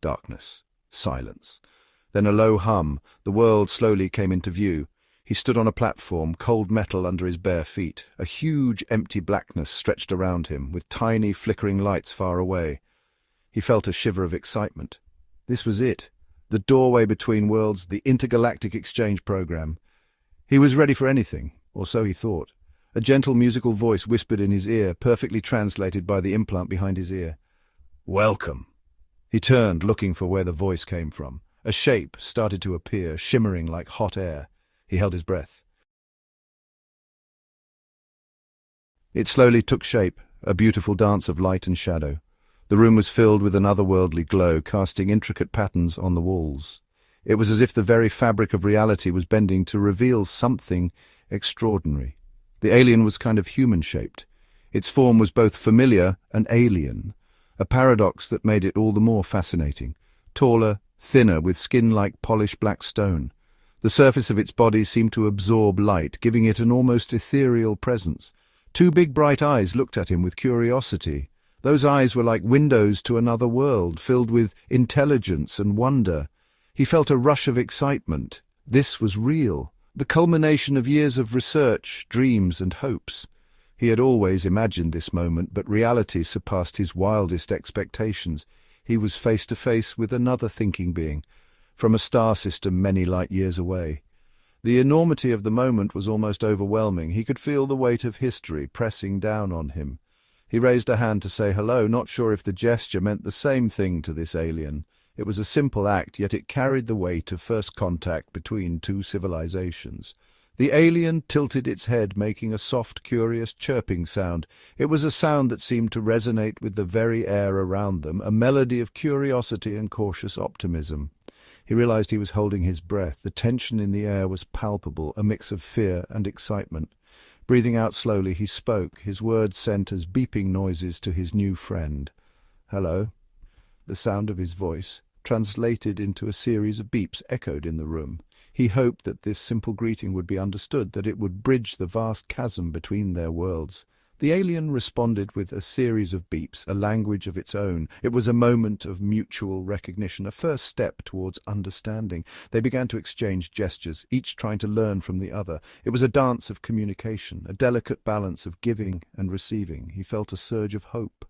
Darkness. Silence. Then a low hum. The world slowly came into view. He stood on a platform, cold metal under his bare feet. A huge, empty blackness stretched around him, with tiny, flickering lights far away. He felt a shiver of excitement. This was it. The doorway between worlds, the intergalactic exchange program. He was ready for anything, or so he thought. A gentle musical voice whispered in his ear, perfectly translated by the implant behind his ear. "Welcome." He turned, looking for where the voice came from. A shape started to appear, shimmering like hot air. He held his breath. It slowly took shape, a beautiful dance of light and shadow. The room was filled with an otherworldly glow, casting intricate patterns on the walls. It was as if the very fabric of reality was bending to reveal something extraordinary. The alien was kind of human-shaped. Its form was both familiar and alien, a paradox that made it all the more fascinating. Taller, thinner, with skin like polished black stone. The surface of its body seemed to absorb light, giving it an almost ethereal presence. Two big bright eyes looked at him with curiosity. Those eyes were like windows to another world, filled with intelligence and wonder. He felt a rush of excitement. This was real, the culmination of years of research, dreams and hopes. He had always imagined this moment, but reality surpassed his wildest expectations. He was face to face with another thinking being, from a star system many light years away. The enormity of the moment was almost overwhelming. He could feel the weight of history pressing down on him. He raised a hand to say hello, not sure if the gesture meant the same thing to this alien. It was a simple act, yet it carried the weight of first contact between two civilizations. The alien tilted its head, making a soft, curious chirping sound. It was a sound that seemed to resonate with the very air around them, a melody of curiosity and cautious optimism. He realized he was holding his breath. The tension in the air was palpable, a mix of fear and excitement. Breathing out slowly, he spoke, his words sent as beeping noises to his new friend. "Hello." The sound of his voice, translated into a series of beeps, echoed in the room. He hoped that this simple greeting would be understood, that it would bridge the vast chasm between their worlds. The alien responded with a series of beeps, a language of its own. It was a moment of mutual recognition, a first step towards understanding. They began to exchange gestures, each trying to learn from the other. It was a dance of communication, a delicate balance of giving and receiving. He felt a surge of hope.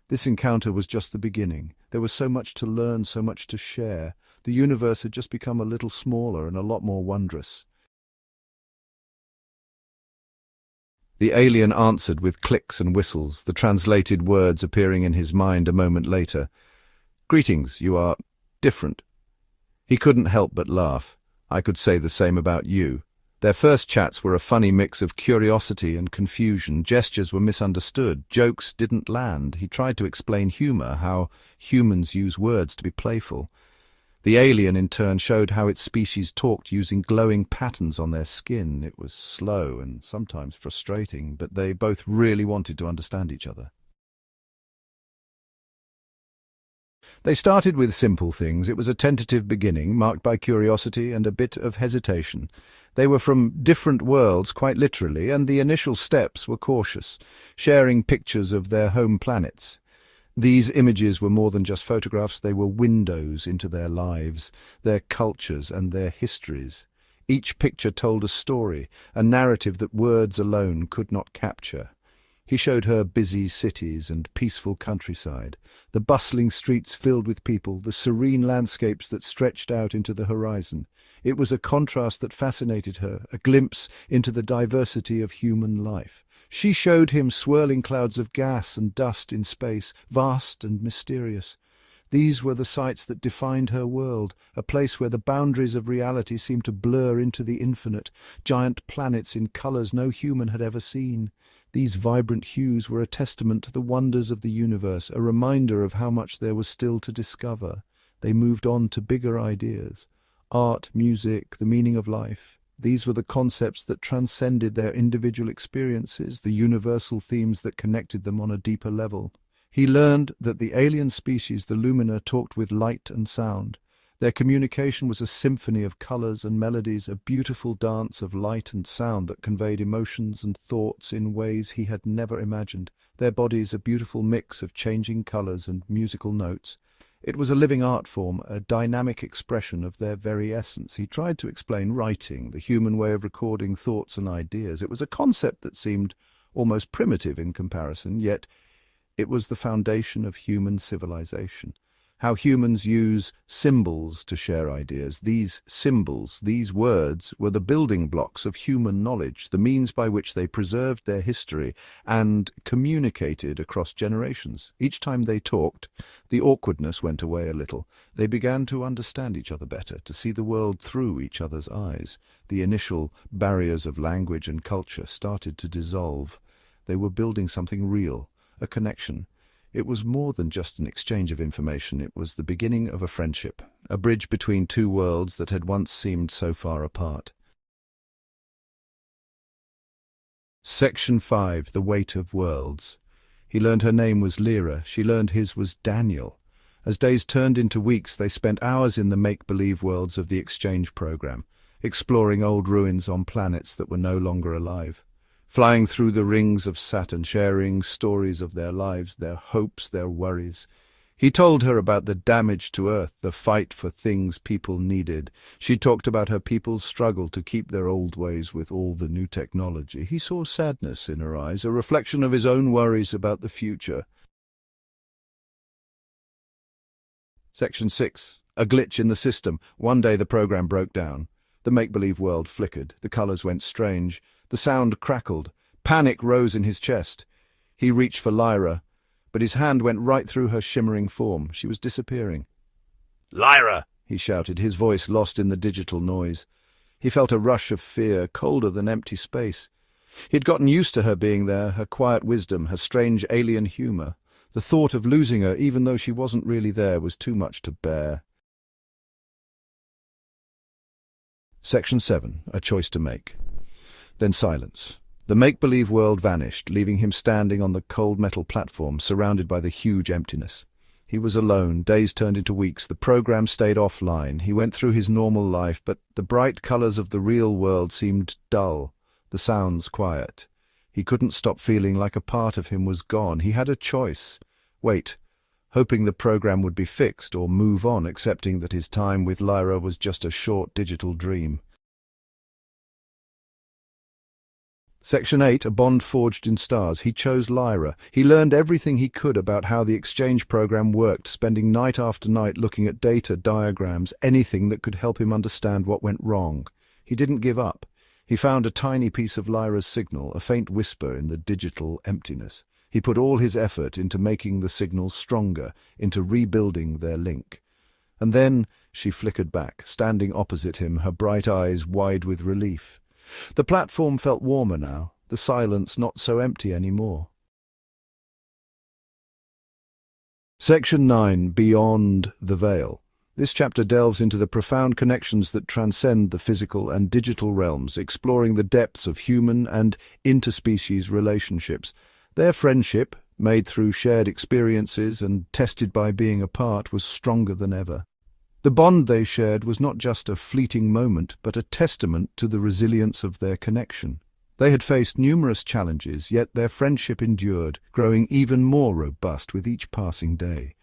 This encounter was just the beginning. There was so much to learn, so much to share. The universe had just become a little smaller and a lot more wondrous. The alien answered with clicks and whistles, the translated words appearing in his mind a moment later. "Greetings, you are different." He couldn't help but laugh. "I could say the same about you." Their first chats were a funny mix of curiosity and confusion. Gestures were misunderstood. Jokes didn't land. He tried to explain humor, how humans use words to be playful. The alien, in turn, showed how its species talked using glowing patterns on their skin. It was slow and sometimes frustrating, but they both really wanted to understand each other. They started with simple things. It was a tentative beginning, marked by curiosity and a bit of hesitation. They were from different worlds, quite literally, and the initial steps were cautious, sharing pictures of their home planets. These images were more than just photographs. They were windows into their lives, their cultures and their histories. Each picture told a story, a narrative that words alone could not capture. He showed her busy cities and peaceful countryside, the bustling streets filled with people, the serene landscapes that stretched out into the horizon. It was a contrast that fascinated her, a glimpse into the diversity of human life. She showed him swirling clouds of gas and dust in space, vast and mysterious. These were the sights that defined her world, a place where the boundaries of reality seemed to blur into the infinite, giant planets in colors no human had ever seen. These vibrant hues were a testament to the wonders of the universe, a reminder of how much there was still to discover. They moved on to bigger ideas. Art, music, the meaning of life. These were the concepts that transcended their individual experiences, the universal themes that connected them on a deeper level. He learned that the alien species, the Lumina, talked with light and sound. Their communication was a symphony of colors and melodies, a beautiful dance of light and sound that conveyed emotions and thoughts in ways he had never imagined. Their bodies a beautiful mix of changing colors and musical notes. It was a living art form, a dynamic expression of their very essence. He tried to explain writing, the human way of recording thoughts and ideas. It was a concept that seemed almost primitive in comparison, yet it was the foundation of human civilization. How humans use symbols to share ideas. These symbols, these words, were the building blocks of human knowledge, the means by which they preserved their history and communicated across generations. Each time they talked, the awkwardness went away a little. They began to understand each other better, to see the world through each other's eyes. The initial barriers of language and culture started to dissolve. They were building something real, a connection. It was more than just an exchange of information. It was the beginning of a friendship, a bridge between two worlds that had once seemed so far apart. Section 5. The Weight of Worlds. He learned her name was Lyra. She learned his was Daniel. As days turned into weeks, they spent hours in the make-believe worlds of the exchange program, exploring old ruins on planets that were no longer alive. Flying through the rings of Saturn, sharing stories of their lives, their hopes, their worries. He told her about the damage to Earth, the fight for things people needed. She talked about her people's struggle to keep their old ways with all the new technology. He saw sadness in her eyes, a reflection of his own worries about the future. Section 6. A glitch in the system. One day the program broke down. The make-believe world flickered. The colors went strange. The sound crackled. Panic rose in his chest. He reached for Lyra, but his hand went right through her shimmering form. She was disappearing. "Lyra!" he shouted, his voice lost in the digital noise. He felt a rush of fear, colder than empty space. He'd gotten used to her being there, her quiet wisdom, her strange alien humor. The thought of losing her, even though she wasn't really there, was too much to bear. Section 7. A Choice to Make. Then silence. The make-believe world vanished, leaving him standing on the cold metal platform, surrounded by the huge emptiness. He was alone. Days turned into weeks. The program stayed offline. He went through his normal life, but the bright colors of the real world seemed dull, the sounds quiet. He couldn't stop feeling like a part of him was gone. He had a choice. Wait, hoping the program would be fixed, or move on, accepting that his time with Lyra was just a short digital dream. Section 8. A bond forged in stars. He chose Lyra. He learned everything he could about how the exchange program worked, spending night after night looking at data, diagrams, anything that could help him understand what went wrong. He didn't give up. He found a tiny piece of Lyra's signal, a faint whisper in the digital emptiness. He put all his effort into making the signal stronger, into rebuilding their link. And then she flickered back, standing opposite him, her bright eyes wide with relief. The platform felt warmer now, the silence not so empty anymore. Section 9. Beyond the Veil. This chapter delves into the profound connections that transcend the physical and digital realms, exploring the depths of human and interspecies relationships. Their friendship, made through shared experiences and tested by being apart, was stronger than ever. The bond they shared was not just a fleeting moment, but a testament to the resilience of their connection. They had faced numerous challenges, yet their friendship endured, growing even more robust with each passing day.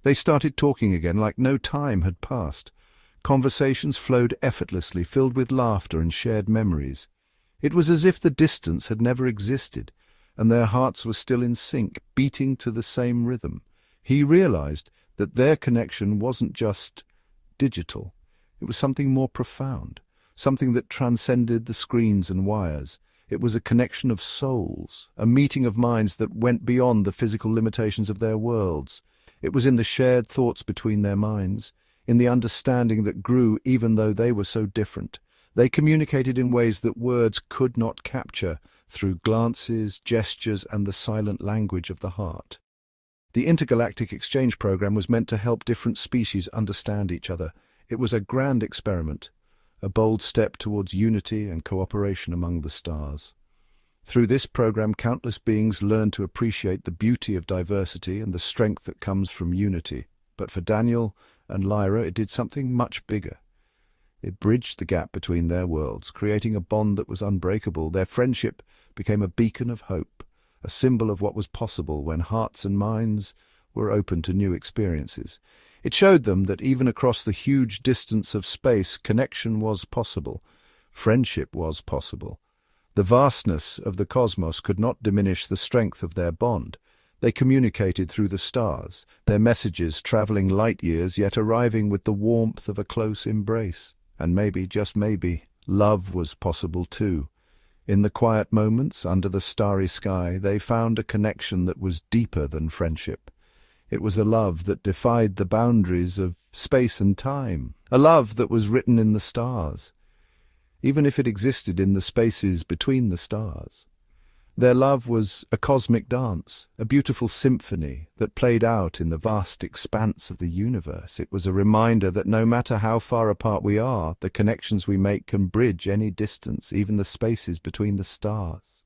They started talking again like no time had passed. Conversations flowed effortlessly, filled with laughter and shared memories. It was as if the distance had never existed, and their hearts were still in sync, beating to the same rhythm. He realized that their connection wasn't just digital. It was something more profound, something that transcended the screens and wires. It was a connection of souls, a meeting of minds that went beyond the physical limitations of their worlds. It was in the shared thoughts between their minds, in the understanding that grew even though they were so different. They communicated in ways that words could not capture, through glances, gestures, and the silent language of the heart. The intergalactic exchange program was meant to help different species understand each other. It was a grand experiment, a bold step towards unity and cooperation among the stars. Through this program, countless beings learned to appreciate the beauty of diversity and the strength that comes from unity. But for Daniel and Lyra, it did something much bigger. It bridged the gap between their worlds, creating a bond that was unbreakable. Their friendship became a beacon of hope, a symbol of what was possible when hearts and minds were open to new experiences. It showed them that even across the huge distance of space, connection was possible. Friendship was possible. The vastness of the cosmos could not diminish the strength of their bond. They communicated through the stars, their messages traveling light years yet arriving with the warmth of a close embrace. And maybe, just maybe, love was possible too. In the quiet moments under the starry sky, they found a connection that was deeper than friendship. It was a love that defied the boundaries of space and time, a love that was written in the stars, even if it existed in the spaces between the stars. Their love was a cosmic dance, a beautiful symphony that played out in the vast expanse of the universe. It was a reminder that no matter how far apart we are, the connections we make can bridge any distance, even the spaces between the stars.